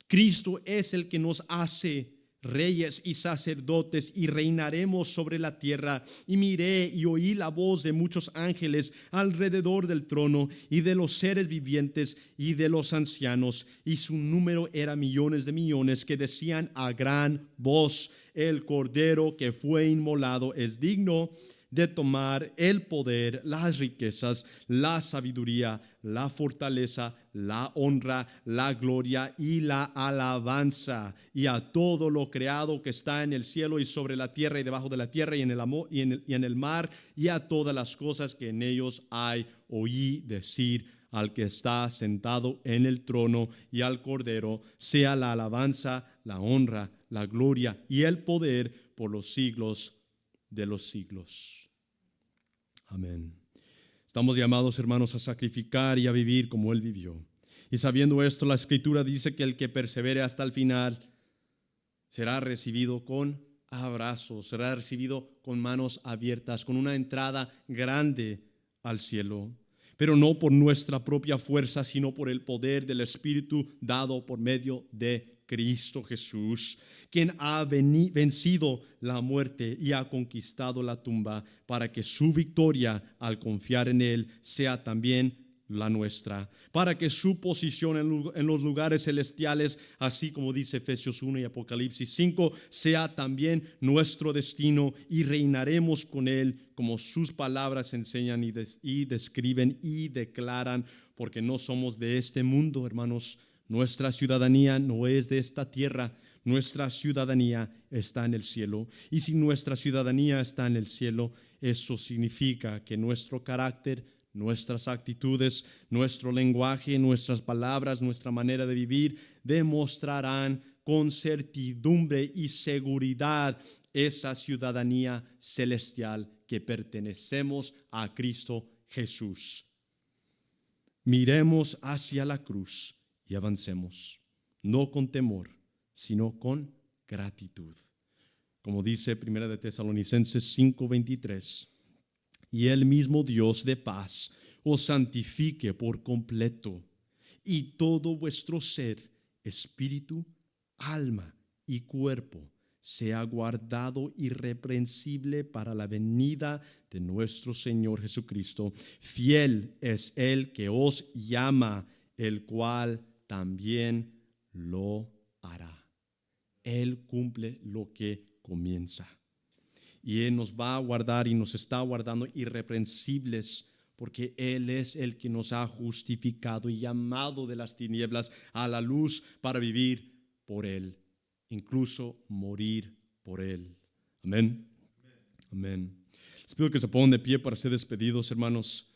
Cristo es el que nos hace reyes y sacerdotes, y reinaremos sobre la tierra. Y miré y oí la voz de muchos ángeles alrededor del trono, y de los seres vivientes y de los ancianos, y su número era millones de millones, que decían a gran voz: el Cordero que fue inmolado es digno de tomar el poder, las riquezas, la sabiduría, la fortaleza, la honra, la gloria y la alabanza. Y a todo lo creado que está en el cielo y sobre la tierra y debajo de la tierra y en el mar, y a todas las cosas que en ellos hay, oí decir al que está sentado en el trono y al Cordero, sea la alabanza, la honra, la gloria y el poder por los siglos de los siglos. Amén. Estamos llamados, hermanos, a sacrificar y a vivir como Él vivió. Y sabiendo esto, la Escritura dice que el que persevere hasta el final será recibido con abrazos, será recibido con manos abiertas, con una entrada grande al cielo. Pero no por nuestra propia fuerza, sino por el poder del Espíritu dado por medio de Cristo Jesús, quien ha vencido la muerte y ha conquistado la tumba, para que su victoria al confiar en Él sea también la nuestra, para que su posición en los lugares celestiales, así como dice Efesios 1 y Apocalipsis 5, sea también nuestro destino, y reinaremos con Él, como sus palabras enseñan y describen y declaran, porque no somos de este mundo, hermanos. Nuestra ciudadanía no es de esta tierra, nuestra ciudadanía está en el cielo. Y si nuestra ciudadanía está en el cielo, eso significa que nuestro carácter, nuestras actitudes, nuestro lenguaje, nuestras palabras, nuestra manera de vivir demostrarán con certidumbre y seguridad esa ciudadanía celestial que pertenecemos a Cristo Jesús. Miremos hacia la cruz y avancemos, no con temor, sino con gratitud. Como dice 1 de Tesalonicenses 5:23, y el mismo Dios de paz os santifique por completo, y todo vuestro ser, espíritu, alma y cuerpo sea guardado irreprensible para la venida de nuestro Señor Jesucristo. Fiel es el que os llama, el cual también lo hará. Él cumple lo que comienza. Y Él nos va a guardar y nos está guardando irreprensibles, porque Él es el que nos ha justificado y llamado de las tinieblas a la luz para vivir por Él, incluso morir por Él. Amén. Amén. Les pido que se pongan de pie para ser despedidos, hermanos,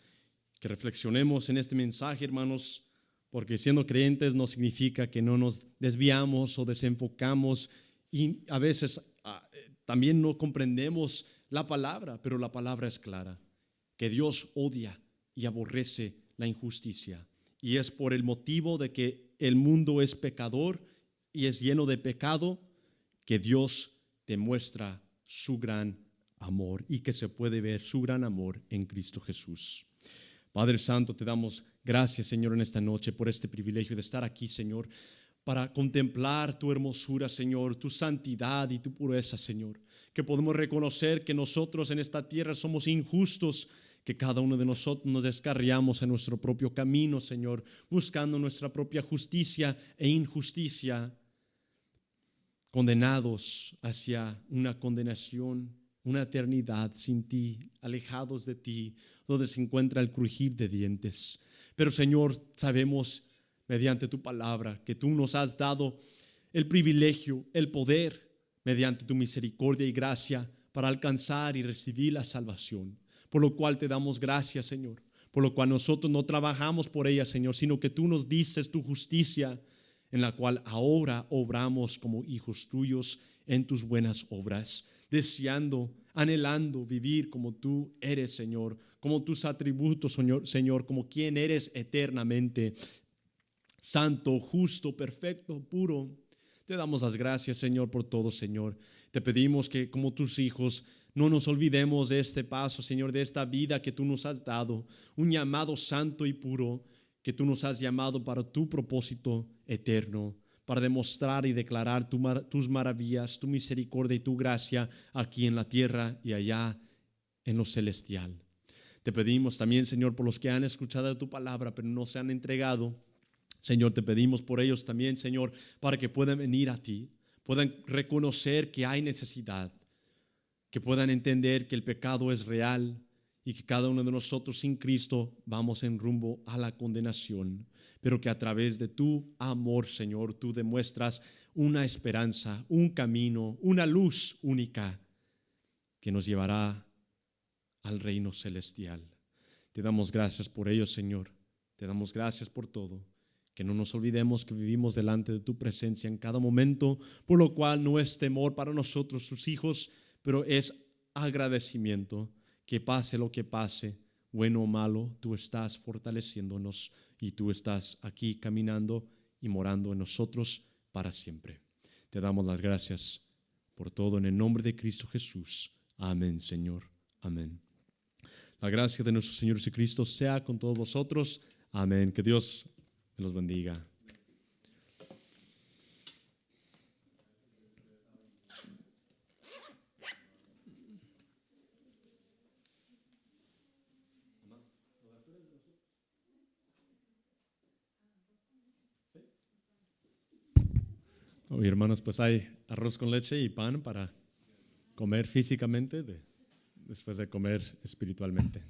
que reflexionemos en este mensaje, hermanos, porque siendo creyentes no significa que no nos desviamos o desenfocamos y a veces también no comprendemos la palabra, pero la palabra es clara, que Dios odia y aborrece la injusticia. Y es por el motivo de que el mundo es pecador y es lleno de pecado que Dios demuestra su gran amor y que se puede ver su gran amor en Cristo Jesús. Padre Santo, te damos gracias, Señor, en esta noche por este privilegio de estar aquí, Señor, para contemplar tu hermosura, Señor, tu santidad y tu pureza, Señor. Que podemos reconocer que nosotros en esta tierra somos injustos, que cada uno de nosotros nos descarriamos en nuestro propio camino, Señor, buscando nuestra propia justicia e injusticia, condenados hacia una condenación, una eternidad sin ti, alejados de ti, donde se encuentra el crujir de dientes. Pero, Señor, sabemos mediante tu palabra que tú nos has dado el privilegio, el poder, mediante tu misericordia y gracia, para alcanzar y recibir la salvación. Por lo cual te damos gracias, Señor. Por lo cual nosotros no trabajamos por ella, Señor, sino que tú nos dices tu justicia, en la cual ahora obramos como hijos tuyos en tus buenas obras, deseando, anhelando vivir como tú eres, Señor, como tus atributos, Señor, como quien eres eternamente. Santo, justo, perfecto, puro. Te damos las gracias, Señor, por todo, Señor. Te pedimos que como tus hijos no nos olvidemos de este paso, Señor, de esta vida que tú nos has dado, un llamado santo y puro que tú nos has llamado para tu propósito eterno, para demostrar y declarar tus maravillas, tu misericordia y tu gracia aquí en la tierra y allá en lo celestial. Te pedimos también, Señor, por los que han escuchado tu palabra, pero no se han entregado. Señor, te pedimos por ellos también, Señor, para que puedan venir a ti, puedan reconocer que hay necesidad, que puedan entender que el pecado es real y que cada uno de nosotros sin Cristo vamos en rumbo a la condenación, pero que a través de tu amor, Señor, tú demuestras una esperanza, un camino, una luz única que nos llevará al reino celestial. Te damos gracias por ello, Señor. Te damos gracias por todo. Que no nos olvidemos que vivimos delante de tu presencia en cada momento, por lo cual no es temor para nosotros, tus hijos, pero es agradecimiento. Que pase lo que pase, bueno o malo, tú estás fortaleciéndonos y tú estás aquí caminando y morando en nosotros para siempre. Te damos las gracias por todo en el nombre de Cristo Jesús. Amén, Señor. Amén. La gracia de nuestro Señor Jesucristo sea con todos vosotros. Amén. Que Dios me los bendiga. Oh, hermanos, pues hay arroz con leche y pan para comer físicamente después de comer espiritualmente.